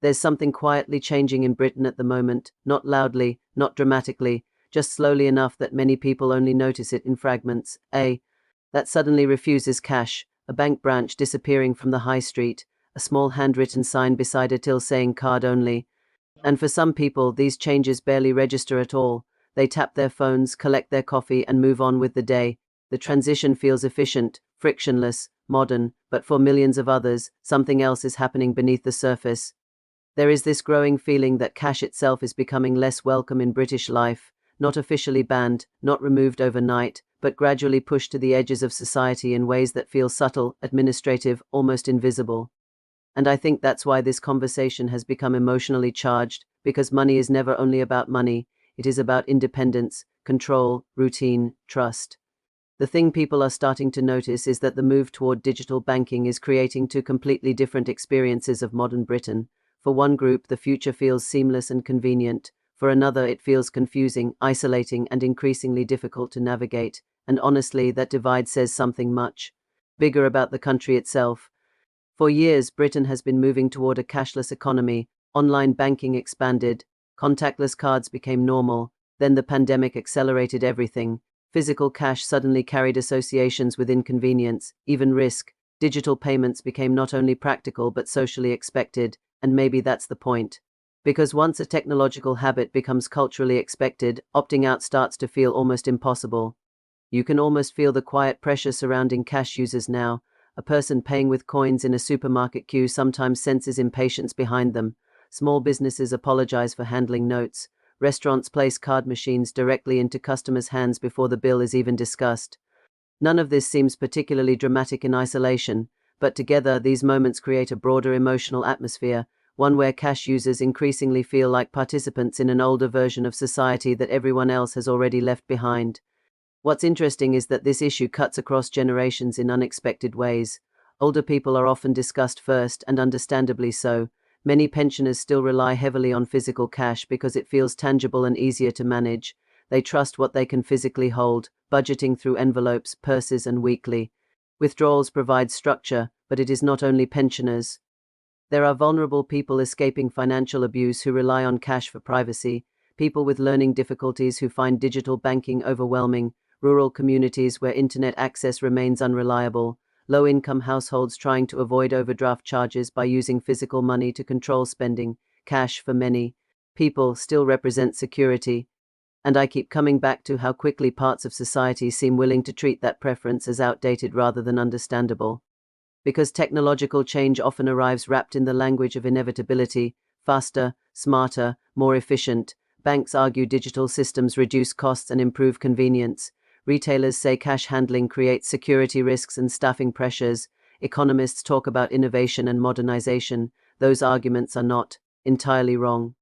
There's something quietly changing in Britain at the moment, not loudly, not dramatically, just slowly enough that many people only notice it in fragments. That suddenly refuses cash, a bank branch disappearing from the high street, a small handwritten sign beside a till saying card only. And for some people, these changes barely register at all. They tap their phones, collect their coffee, and move on with the day. The transition feels efficient, frictionless, modern, but for millions of others, something else is happening beneath the surface. There is this growing feeling that cash itself is becoming less welcome in British life, not officially banned, not removed overnight, but gradually pushed to the edges of society in ways that feel subtle, administrative, almost invisible. And I think that's why this conversation has become emotionally charged, because money is never only about money, it is about independence, control, routine, trust. The thing people are starting to notice is that the move toward digital banking is creating two completely different experiences of modern Britain. For one group, the future feels seamless and convenient. For another, it feels confusing, isolating, and increasingly difficult to navigate. And honestly, that divide says something much bigger about the country itself. For years, Britain has been moving toward a cashless economy. Online banking expanded, contactless cards became normal, then the pandemic accelerated everything. Physical cash suddenly carried associations with inconvenience, even risk. Digital payments became not only practical but socially expected, and maybe that's the point. Because once a technological habit becomes culturally expected, opting out starts to feel almost impossible. You can almost feel the quiet pressure surrounding cash users now. A person paying with coins in a supermarket queue sometimes senses impatience behind them. Small businesses apologize for handling notes. Restaurants place card machines directly into customers' hands before the bill is even discussed. None of this seems particularly dramatic in isolation, but together these moments create a broader emotional atmosphere, one where cash users increasingly feel like participants in an older version of society that everyone else has already left behind. What's interesting is that this issue cuts across generations in unexpected ways. Older people are often discussed first, and understandably so. Many pensioners still rely heavily on physical cash because it feels tangible and easier to manage. They trust what they can physically hold, budgeting through envelopes, purses, and weekly. Withdrawals provide structure, but it is not only pensioners. There are vulnerable people escaping financial abuse who rely on cash for privacy, people with learning difficulties who find digital banking overwhelming, rural communities where internet access remains unreliable, low-income households trying to avoid overdraft charges by using physical money to control spending. Cash, for many people, still represents security. And I keep coming back to how quickly parts of society seem willing to treat that preference as outdated rather than understandable. Because technological change often arrives wrapped in the language of inevitability, faster, smarter, more efficient. Banks argue digital systems reduce costs and improve convenience. Retailers say cash handling creates security risks and staffing pressures. Economists talk about innovation and modernization. Those arguments are not entirely wrong.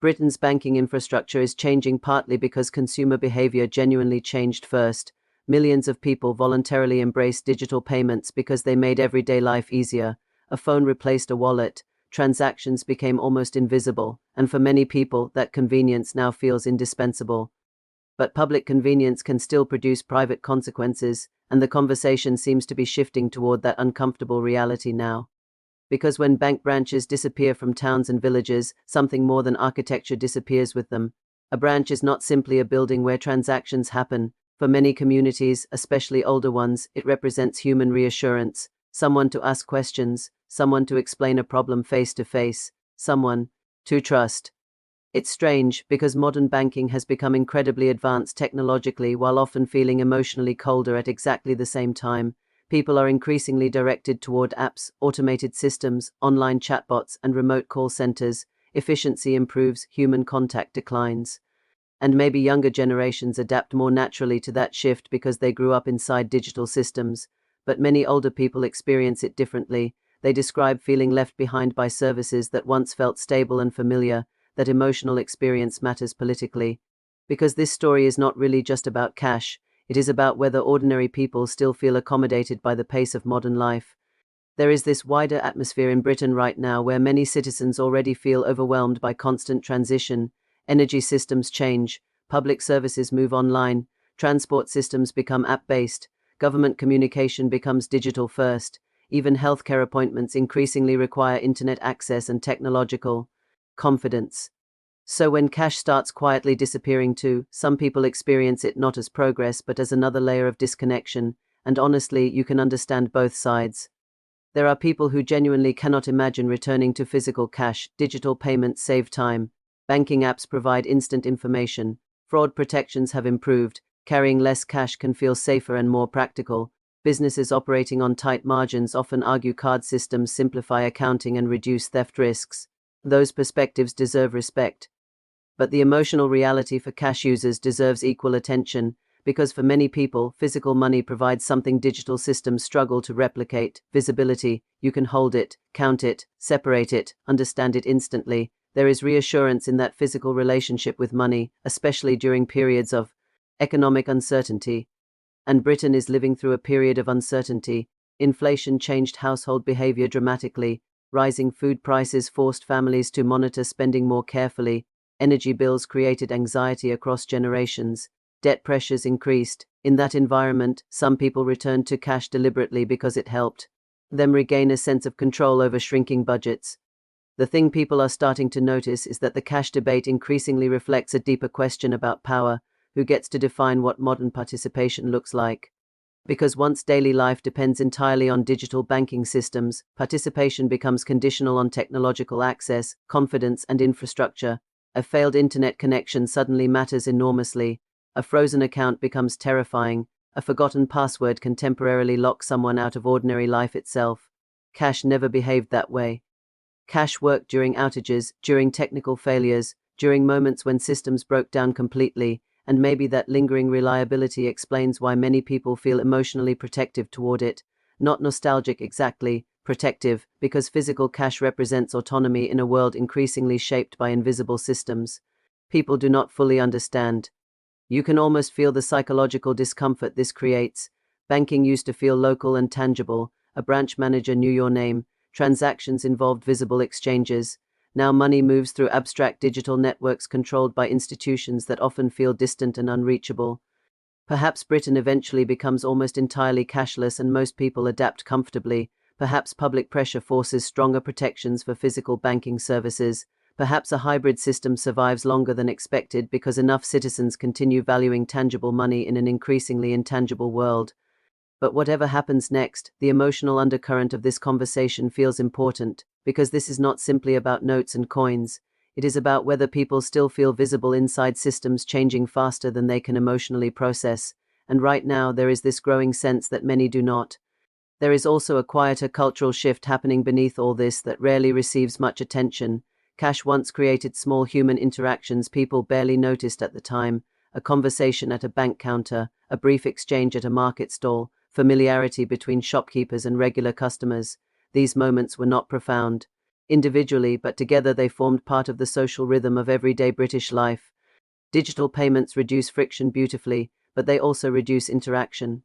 Britain's banking infrastructure is changing partly because consumer behavior genuinely changed first. Millions of people voluntarily embraced digital payments because they made everyday life easier. A phone replaced a wallet. Transactions became almost invisible, and for many people, that convenience now feels indispensable. But public convenience can still produce private consequences, and the conversation seems to be shifting toward that uncomfortable reality now. Because when bank branches disappear from towns and villages, something more than architecture disappears with them. A branch is not simply a building where transactions happen. For many communities, especially older ones, it represents human reassurance, someone to ask questions, someone to explain a problem face to face, someone to trust. It's strange, because modern banking has become incredibly advanced technologically while often feeling emotionally colder at exactly the same time. People are increasingly directed toward apps, automated systems, online chatbots, and remote call centers. Efficiency improves, human contact declines. And maybe younger generations adapt more naturally to that shift because they grew up inside digital systems. But many older people experience it differently. They describe feeling left behind by services that once felt stable and familiar. That emotional experience matters politically. Because this story is not really just about cash, it is about whether ordinary people still feel accommodated by the pace of modern life. There is this wider atmosphere in Britain right now where many citizens already feel overwhelmed by constant transition. Energy systems change, public services move online, transport systems become app-based, government communication becomes digital first. Even healthcare appointments increasingly require internet access and technological confidence. So when cash starts quietly disappearing too, some people experience it not as progress but as another layer of disconnection, and honestly, you can understand both sides. There are people who genuinely cannot imagine returning to physical cash. Digital payments save time. Banking apps provide instant information. Fraud protections have improved. Carrying less cash can feel safer and more practical. Businesses operating on tight margins often argue card systems simplify accounting and reduce theft risks. Those perspectives deserve respect. But the emotional reality for cash users deserves equal attention, because for many people, physical money provides something digital systems struggle to replicate: visibility. You can hold it, count it, separate it, understand it instantly. There is reassurance in that physical relationship with money, especially during periods of economic uncertainty. And Britain is living through a period of uncertainty. Inflation changed household behavior dramatically. Rising food prices forced families to monitor spending more carefully. Energy bills created anxiety across generations. Debt pressures increased. In that environment, some people returned to cash deliberately because it helped them regain a sense of control over shrinking budgets. The thing people are starting to notice is that the cash debate increasingly reflects a deeper question about power: who gets to define what modern participation looks like? Because once daily life depends entirely on digital banking systems, participation becomes conditional on technological access, confidence, and infrastructure. A failed internet connection suddenly matters enormously. A frozen account becomes terrifying. A forgotten password can temporarily lock someone out of ordinary life itself. Cash never behaved that way. Cash worked during outages, during technical failures, during moments when systems broke down completely, and maybe that lingering reliability explains why many people feel emotionally protective toward it. Not nostalgic exactly, protective, because physical cash represents autonomy in a world increasingly shaped by invisible systems. People do not fully understand. You can almost feel the psychological discomfort this creates. Banking used to feel local and tangible. A branch manager knew your name. Transactions involved visible exchanges. Now money moves through abstract digital networks controlled by institutions that often feel distant and unreachable. Perhaps Britain eventually becomes almost entirely cashless and most people adapt comfortably. Perhaps public pressure forces stronger protections for physical banking services. Perhaps a hybrid system survives longer than expected because enough citizens continue valuing tangible money in an increasingly intangible world. But whatever happens next, the emotional undercurrent of this conversation feels important, because this is not simply about notes and coins. It is about whether people still feel visible inside systems changing faster than they can emotionally process. And right now, there is this growing sense that many do not. There is also a quieter cultural shift happening beneath all this that rarely receives much attention. Cash once created small human interactions people barely noticed at the time: a conversation at a bank counter, a brief exchange at a market stall, familiarity between shopkeepers and regular customers. These moments were not profound individually, but together they formed part of the social rhythm of everyday British life. Digital payments reduce friction beautifully, but they also reduce interaction.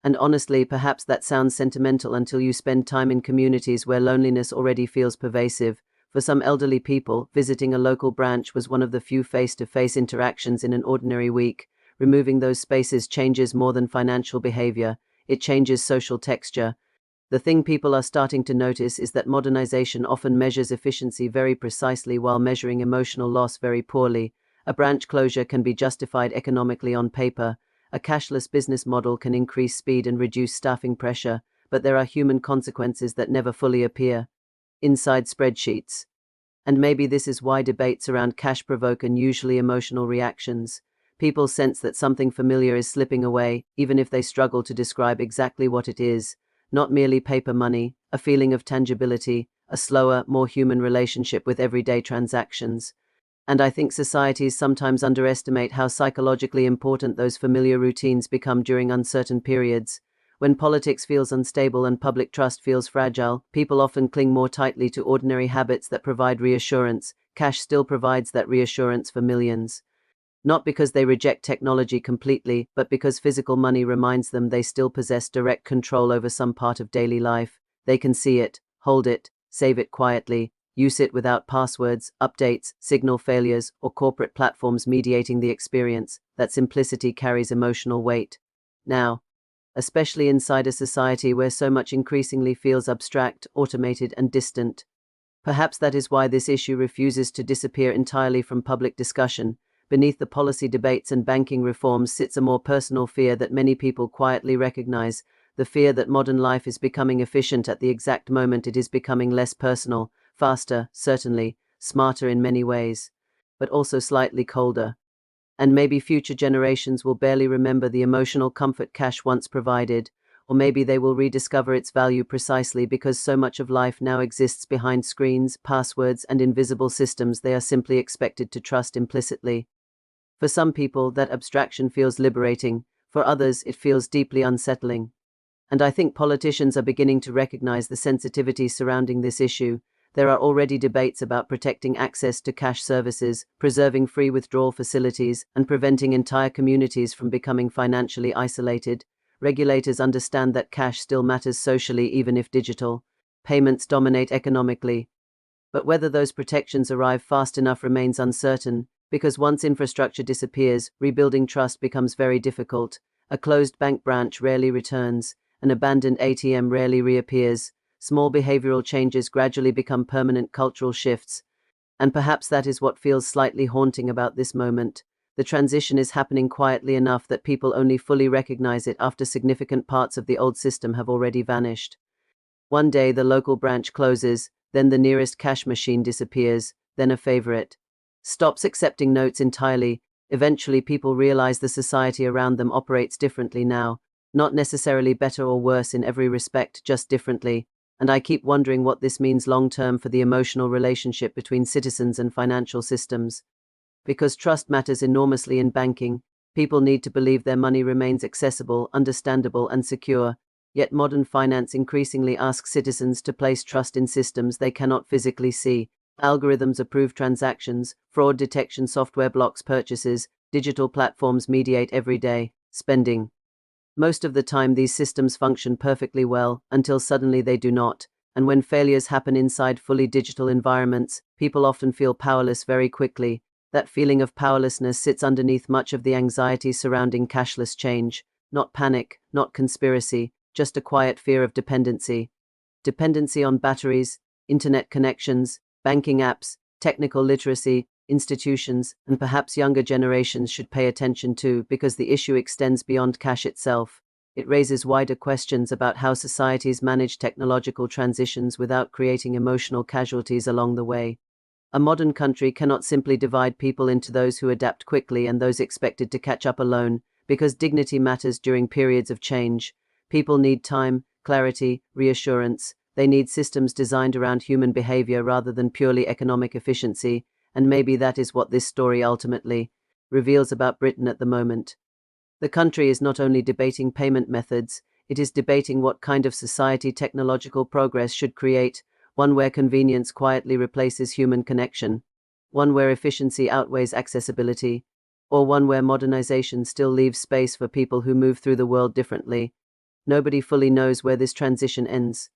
And honestly, perhaps that sounds sentimental until you spend time in communities where loneliness already feels pervasive. For some elderly people, visiting a local branch was one of the few face-to-face interactions in an ordinary week. Removing those spaces changes more than financial behavior. It changes social texture. The thing people are starting to notice is that modernization often measures efficiency very precisely while measuring emotional loss very poorly. A branch closure can be justified economically on paper. A cashless business model can increase speed and reduce staffing pressure, but there are human consequences that never fully appear inside spreadsheets. And maybe this is why debates around cash provoke unusually emotional reactions. People sense that something familiar is slipping away, even if they struggle to describe exactly what it is. Not merely paper money, a feeling of tangibility, a slower, more human relationship with everyday transactions. And I think societies sometimes underestimate how psychologically important those familiar routines become during uncertain periods. When politics feels unstable and public trust feels fragile, people often cling more tightly to ordinary habits that provide reassurance. Cash still provides that reassurance for millions. Not because they reject technology completely, but because physical money reminds them they still possess direct control over some part of daily life. They can see it, hold it, save it quietly, use it without passwords, updates, signal failures, or corporate platforms mediating the experience. That simplicity carries emotional weight. Now, especially inside a society where so much increasingly feels abstract, automated, and distant. Perhaps that is why this issue refuses to disappear entirely from public discussion. Beneath the policy debates and banking reforms sits a more personal fear that many people quietly recognize, the fear that modern life is becoming efficient at the exact moment it is becoming less personal, faster, certainly, smarter in many ways, but also slightly colder. And maybe future generations will barely remember the emotional comfort cash once provided, or maybe they will rediscover its value precisely because so much of life now exists behind screens, passwords, and invisible systems they are simply expected to trust implicitly. For some people, that abstraction feels liberating. For others, it feels deeply unsettling. And I think politicians are beginning to recognize the sensitivity surrounding this issue. There are already debates about protecting access to cash services, preserving free withdrawal facilities, and preventing entire communities from becoming financially isolated. Regulators understand that cash still matters socially, even if digital. Payments dominate economically. But whether those protections arrive fast enough remains uncertain, because once infrastructure disappears, rebuilding trust becomes very difficult. A closed bank branch rarely returns. An abandoned ATM rarely reappears. Small behavioral changes gradually become permanent cultural shifts. And perhaps that is what feels slightly haunting about this moment. The transition is happening quietly enough that people only fully recognize it after significant parts of the old system have already vanished. One day the local branch closes, then the nearest cash machine disappears, then a favorite stops accepting notes entirely. Eventually people realize the society around them operates differently now, not necessarily better or worse in every respect, just differently. And I keep wondering what this means long-term for the emotional relationship between citizens and financial systems. Because trust matters enormously in banking, people need to believe their money remains accessible, understandable, and secure. Yet modern finance increasingly asks citizens to place trust in systems they cannot physically see. Algorithms approve transactions, fraud detection software blocks purchases, digital platforms mediate everyday spending. Most of the time these systems function perfectly well, until suddenly they do not, and when failures happen inside fully digital environments, people often feel powerless very quickly. That feeling of powerlessness sits underneath much of the anxiety surrounding cashless change. Not panic, not conspiracy, just a quiet fear of dependency. Dependency on batteries, internet connections, banking apps, technical literacy, institutions, and perhaps younger generations should pay attention to, because the issue extends beyond cash itself. It raises wider questions about how societies manage technological transitions without creating emotional casualties along the way. A modern country cannot simply divide people into those who adapt quickly and those expected to catch up alone, because dignity matters during periods of change. People need time, clarity, reassurance. They need systems designed around human behavior rather than purely economic efficiency. And maybe that is what this story ultimately reveals about Britain at the moment. The country is not only debating payment methods, it is debating what kind of society technological progress should create, one where convenience quietly replaces human connection, one where efficiency outweighs accessibility, or one where modernization still leaves space for people who move through the world differently. Nobody fully knows where this transition ends.